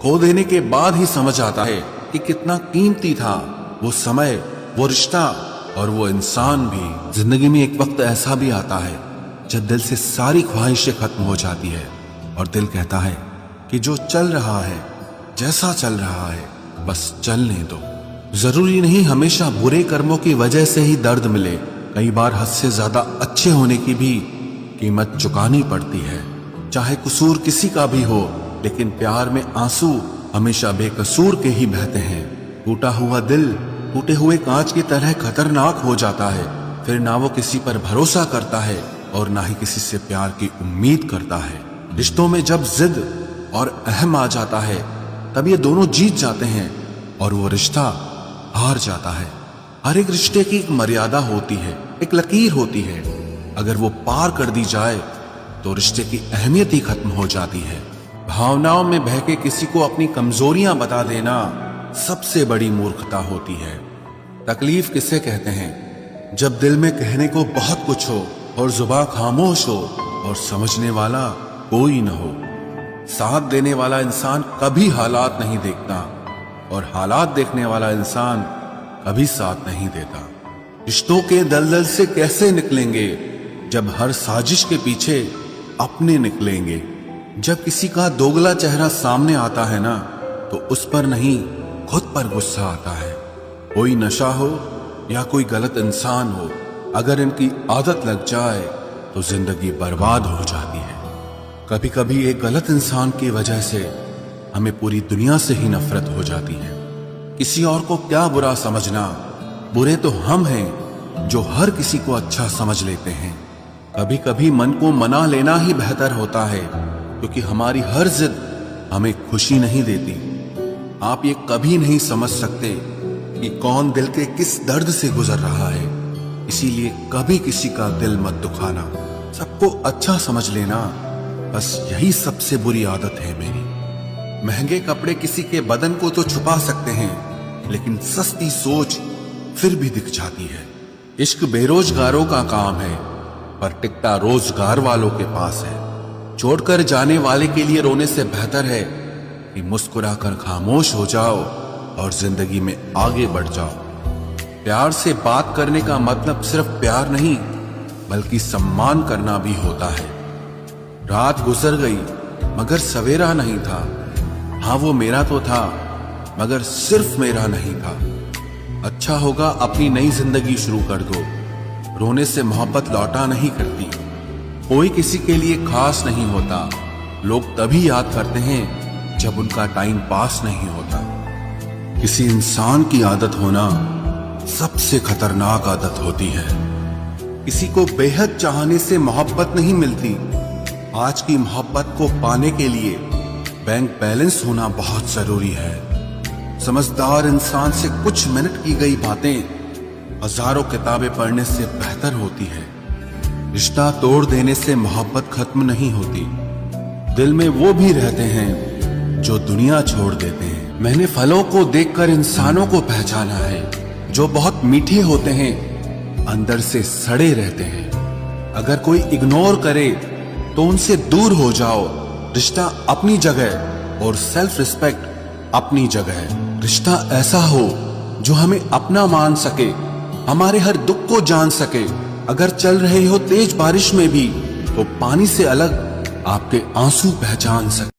खो देने के बाद ही समझ आता है कि कितना कीमती था वो समय, वो रिश्ता और वो इंसान भी। जिंदगी में एक वक्त ऐसा भी आता है जब दिल से सारी ख्वाहिशें खत्म हो जाती है और दिल कहता है कि जो चल रहा है, जैसा चल रहा है, बस चलने दो। जरूरी नहीं हमेशा बुरे कर्मों की वजह से ही दर्द मिले, कई बार हद से ज्यादा अच्छे होने की भी कीमत चुकानी पड़ती है। चाहे कसूर किसी का भी हो, लेकिन प्यार में आंसू हमेशा बेकसूर के ही बहते हैं। टूटा हुआ दिल टूटे हुए कांच की तरह खतरनाक हो जाता है। फिर ना वो किसी पर भरोसा करता है और ना ही किसी से प्यार की उम्मीद करता है। रिश्तों में जब जिद और अहम आ जाता है, तब ये दोनों जीत जाते हैं और वो रिश्ता हार जाता है। हर एक रिश्ते की एक मर्यादा होती है, एक लकीर होती है। अगर वो पार कर दी जाए तो रिश्ते की अहमियत ही खत्म हो जाती है। भावनाओं में बहके किसी को अपनी कमजोरियां बता देना सबसे बड़ी मूर्खता होती है। तकलीफ किसे कहते हैं? जब दिल में कहने को बहुत कुछ हो और जुबान खामोश हो और समझने वाला कोई न हो। साथ देने वाला इंसान कभी हालात नहीं देखता और हालात देखने वाला इंसान कभी साथ नहीं देता। रिश्तों के दलदल से कैसे निकलेंगे जब हर साजिश के पीछे अपने निकलेंगे। जब किसी का दोगला चेहरा सामने आता है ना, तो उस पर नहीं खुद पर गुस्सा आता है। कोई नशा हो या कोई गलत इंसान हो, अगर इनकी आदत लग जाए तो जिंदगी बर्बाद हो जाती है। कभी कभी एक गलत इंसान की वजह से हमें पूरी दुनिया से ही नफरत हो जाती है। किसी और को क्या बुरा समझना, बुरे तो हम हैं जो हर किसी को अच्छा समझ लेते हैं। कभी कभी मन को मना लेना ही बेहतर होता है, क्योंकि हमारी हर जिद हमें खुशी नहीं देती। आप ये कभी नहीं समझ सकते कि कौन दिल के किस दर्द से गुजर रहा है, इसीलिए कभी किसी का दिल मत दुखाना। सबको अच्छा समझ लेना, बस यही सबसे बुरी आदत है मेरी। महंगे कपड़े किसी के बदन को तो छुपा सकते हैं, लेकिन सस्ती सोच फिर भी दिख जाती है। इश्क बेरोजगारों का काम है, पर टिकटा रोजगार वालों के पास है। छोड़कर जाने वाले के लिए रोने से बेहतर है कि मुस्कुराकर खामोश हो जाओ और जिंदगी में आगे बढ़ जाओ। प्यार से बात करने का मतलब सिर्फ प्यार नहीं, बल्कि सम्मान करना भी होता है। रात गुजर गई मगर सवेरा नहीं था। हाँ, वो मेरा तो था, मगर सिर्फ मेरा नहीं था। अच्छा होगा अपनी नई जिंदगी शुरू कर दो। रोने से मोहब्बत लौटा नहीं करती। कोई किसी के लिए खास नहीं होता। लोग तभी याद करते हैं जब उनका टाइम पास नहीं होता। किसी इंसान की आदत होना सबसे खतरनाक आदत होती है। किसी को बेहद चाहने से मोहब्बत नहीं मिलती। आज की मोहब्बत को पाने के लिए बैंक बैलेंस होना बहुत जरूरी है। समझदार इंसान से कुछ मिनट की गई बातें हजारों किताबें पढ़ने से बेहतर होती है। रिश्ता तोड़ देने से मोहब्बत खत्म नहीं होती। दिल में वो भी रहते हैं जो दुनिया छोड़ देते हैं। मैंने फलों को देखकर इंसानों को पहचाना है, जो बहुत मीठे होते हैं, अंदर से सड़े रहते हैं। अगर कोई इग्नोर करे तो उनसे दूर हो जाओ। रिश्ता अपनी जगह और सेल्फ रिस्पेक्ट अपनी जगह। रिश्ता ऐसा हो जो हमें अपना मान सके, हमारे हर दुख को जान सके। अगर चल रहे हो तेज बारिश में भी, तो पानी से अलग आपके आंसू पहचान सके।